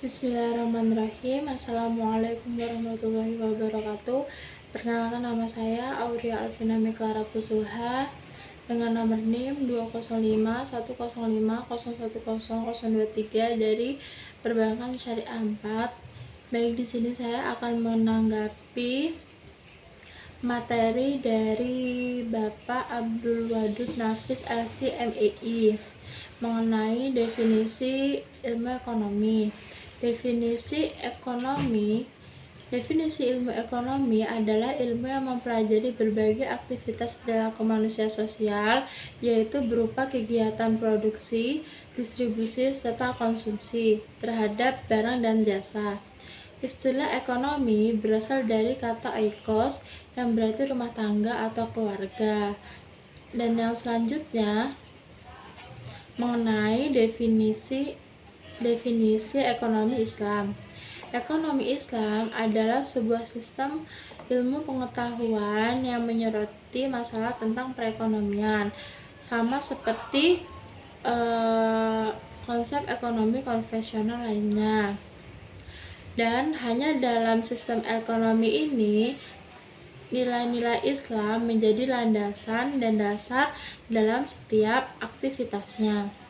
Bismillahirrahmanirrahim. Assalamualaikum warahmatullahi wabarakatuh. Perkenalkan, nama saya Auria Alvina Meklara Pusuha dengan nomor NIM 2051050100023 dari Perbankan Syariah 4. Baik, di sini saya akan menanggapi materi dari Bapak Abdul Wadud Nafis LC MEI mengenai definisi ilmu ekonomi. Definisi ilmu ekonomi adalah ilmu yang mempelajari berbagai aktivitas perilaku manusia sosial, yaitu berupa kegiatan produksi, distribusi, serta konsumsi terhadap barang dan jasa. Istilah ekonomi berasal dari kata oikos yang berarti rumah tangga atau keluarga. Dan yang selanjutnya mengenai definisi ekonomi Islam. Ekonomi Islam adalah sebuah sistem ilmu pengetahuan yang menyoroti masalah tentang perekonomian, sama seperti konsep ekonomi konvensional lainnya. Dan hanya dalam sistem ekonomi ini nilai-nilai Islam menjadi landasan dan dasar dalam setiap aktivitasnya.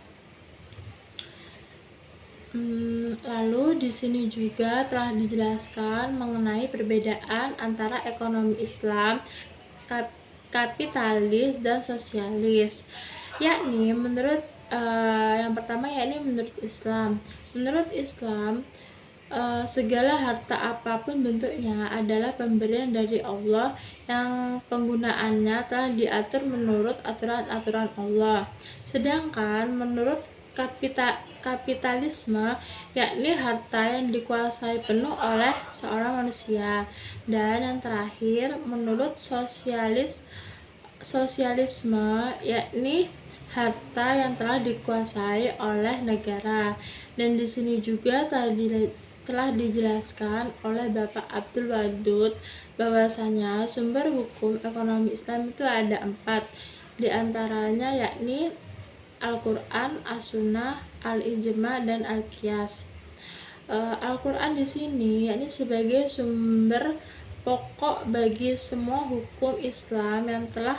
Lalu di sini juga telah dijelaskan mengenai perbedaan antara ekonomi Islam, kapitalis, dan sosialis. Yakni menurut Islam. Menurut Islam, segala harta apapun bentuknya adalah pemberian dari Allah yang penggunaannya telah diatur menurut aturan-aturan Allah. Sedangkan menurut kapitalisme, yakni harta yang dikuasai penuh oleh seorang manusia. Dan yang terakhir, menurut sosialisme, yakni harta yang telah dikuasai oleh negara. Dan di sini juga telah dijelaskan oleh Bapak Abdul Wadud bahwasanya sumber hukum ekonomi Islam itu ada 4, diantaranya yakni Al-Quran, As-Sunnah, Al-Ijma, dan Al-Qiyas. Al-Quran di sini yakni sebagai sumber pokok bagi semua hukum Islam yang telah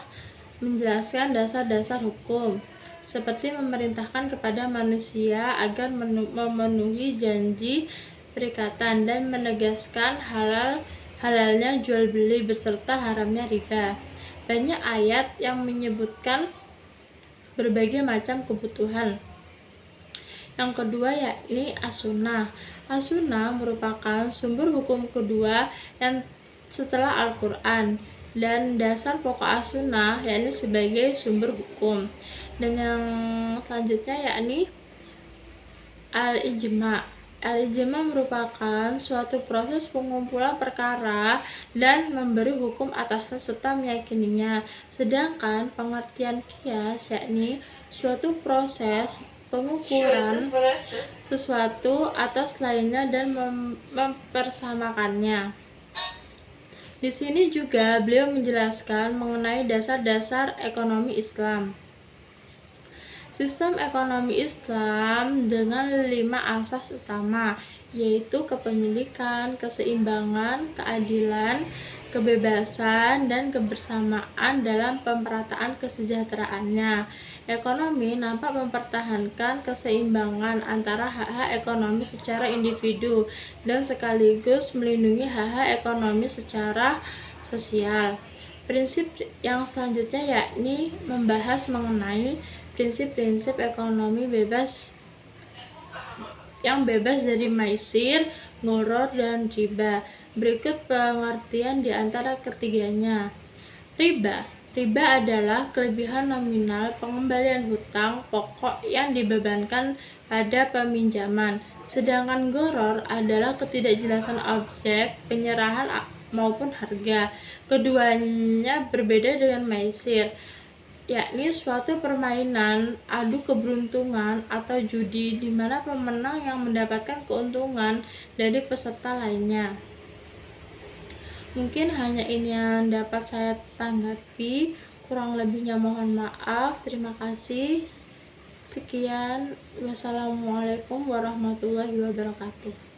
menjelaskan dasar-dasar hukum, seperti memerintahkan kepada manusia agar memenuhi janji perikatan dan menegaskan halalnya jual beli beserta haramnya riba. Banyak ayat yang menyebutkan berbagai macam kebutuhan. Yang kedua yakni As-Sunnah. As-Sunnah merupakan sumber hukum kedua yang setelah Al-Quran, dan dasar pokok As-Sunnah yakni sebagai sumber hukum. Dan yang selanjutnya yakni Al-Ijma. Al-Ijma merupakan suatu proses pengumpulan perkara dan memberi hukum atasnya serta meyakininya. Sedangkan pengertian qiyas yakni suatu proses pengukuran sesuatu atas lainnya dan mempersamakannya. Di sini juga beliau menjelaskan mengenai dasar-dasar ekonomi Islam. Sistem ekonomi Islam dengan 5 asas utama, yaitu kepemilikan, keseimbangan, keadilan, kebebasan, dan kebersamaan dalam pemerataan kesejahteraannya. Ekonomi nampak mempertahankan keseimbangan antara hak-hak ekonomi secara individu dan sekaligus melindungi hak-hak ekonomi secara sosial. Prinsip yang selanjutnya yakni membahas mengenai prinsip-prinsip ekonomi yang bebas dari maisir, ngoror, dan riba. Berikut pengertian di antara ketiganya. Riba adalah kelebihan nominal pengembalian hutang pokok yang dibebankan pada peminjaman. Sedangkan goror adalah ketidakjelasan objek penyerahan maupun harga. Keduanya berbeda dengan maisir, yakni suatu permainan adu keberuntungan atau judi di mana pemenang yang mendapatkan keuntungan dari peserta lainnya. Mungkin hanya ini yang dapat saya tanggapi, kurang lebihnya mohon maaf. Terima kasih. Sekian, wassalamualaikum warahmatullahi wabarakatuh.